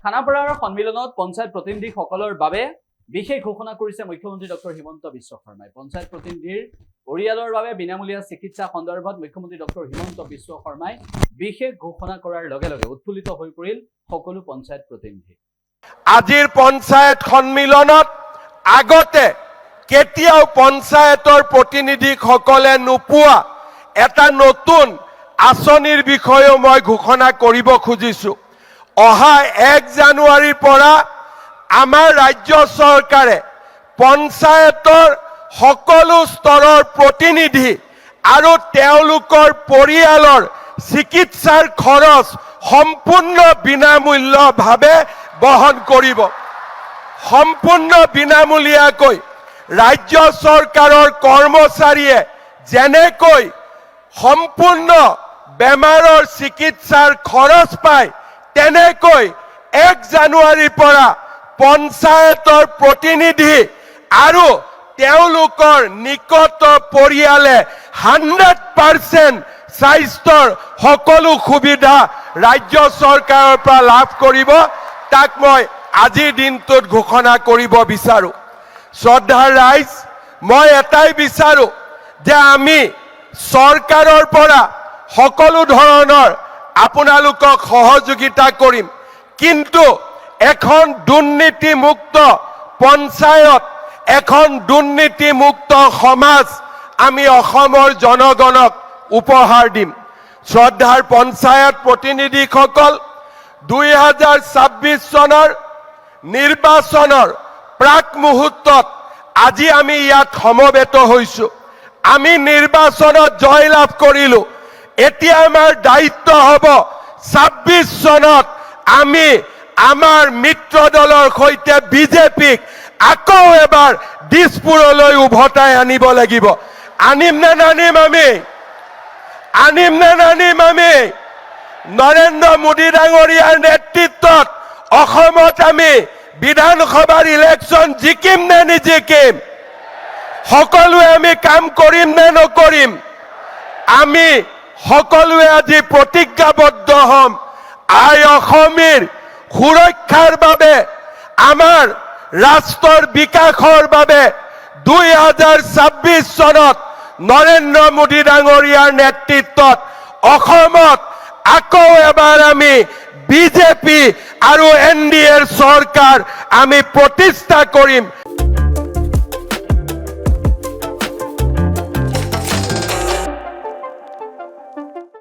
খানাপাৰাৰ সন্মিলনত পঞ্চায়ত প্ৰতিনিধিসকলৰ বাবে বিশেষ ঘোষণা কৰিছে মুখ্যমন্ত্ৰী ডক্টৰ হিমন্ত বিশ্ব শৰ্মাই। পঞ্চায়ত প্ৰতিনিধিৰ পৰিয়ালৰ বাবে বিনামূলীয়া চিকিৎসা সন্দৰ্ভত মুখ্যমন্ত্ৰী ডক্টৰ হিমন্ত বিশ্ব শৰ্মাই বিশেষ ঘোষণা কৰাৰ লগে লগে উৎফুল্লিত হৈ পৰিল সকলো পঞ্চায়ত প্ৰতিনিধি। আজিৰ পঞ্চায়ত সন্মিলনত আগতে কেতিয়াও পঞ্চায়তৰ প্ৰতিনিধিসকলে নোপোৱা এটা নতুন আঁচনিৰ বিষয়েও মই ঘোষণা কৰিব খুজিছো। অহা 1 জানুৱাৰীৰ পৰা আমাৰ ৰাজ্য চৰকাৰে পঞ্চায়তৰ সকলো স্তৰৰ প্ৰতিনিধি আৰু তেওঁলোকৰ পৰিয়ালৰ চিকিৎসাৰ খৰচ সম্পূৰ্ণ বিনামূল্যভাৱে বহন কৰিব। সম্পূৰ্ণ বিনামূলীয়াকৈ ৰাজ্য চৰকাৰৰ কৰ্মচাৰীয়ে যেনেকৈ সম্পূৰ্ণ বেমাৰৰ চিকিৎসাৰ খৰচ পায় তেনেকৈ 1 জানুৱাৰীৰ পৰা পঞ্চায়তৰ প্ৰতিনিধি আৰু তেওঁলোকৰ নিকট পৰিয়ালে 100% স্বাস্থ্যৰ সকলো সুবিধা ৰাজ্য চৰকাৰৰ পৰা লাভ কৰিব। তাক মই আজিৰ দিনটোত ঘোষণা কৰিব বিচাৰো। শ্ৰদ্ধাৰ ৰাইজ, মই এটাই বিচাৰো যে আমি চৰকাৰৰ পৰা সকলো ধৰণৰ আপোনালোকক সহযোগিতা কৰিম, কিন্তু এখন দুৰ্নীতিমুক্ত পঞ্চায়ত, এখন দুৰ্নীতিমুক্ত সমাজ আমি অসমৰ জনগণক উপহাৰ দিম। শ্ৰদ্ধাৰ পঞ্চায়ত প্ৰতিনিধিসকল, 2026 চনৰ নিৰ্বাচনৰ প্ৰাক মুহূৰ্তত আজি আমি ইয়াত সমবেত হৈছো। আমি নিৰ্বাচনত জয়লাভ কৰিলো। এতিয়া আমাৰ দায়িত্ব হ'ব 26 চনত আমি আমাৰ মিত্ৰ দলৰ সৈতে বিজেপিক আকৌ এবাৰ দিছপুৰলৈ উভতাই আনিব লাগিব। আনিম নে নানিম আমি? আনিম নে নানিম আমি? নৰেন্দ্ৰ মোদী ডাঙৰীয়াৰ নেতৃত্বত অসমত আমি বিধানসভাৰ ইলেকশ্যন জিকিম নে নিজিকিম? সকলোৱে আমি কাম কৰিম নে নকৰিম? আমি সকলোৱে আজি প্ৰতিজ্ঞাবদ্ধ হ'ম। আই অসমীৰ সুৰক্ষাৰ বাবে, আমাৰ ৰাষ্ট্ৰৰ বিকাশৰ বাবে 2026 চনত নৰেন্দ্ৰ মোদী ডাঙৰীয়াৰ নেতৃত্বত অসমত আকৌ এবাৰ আমি বিজেপি আৰু NDAৰ চৰকাৰ আমি প্ৰতিষ্ঠা কৰিম।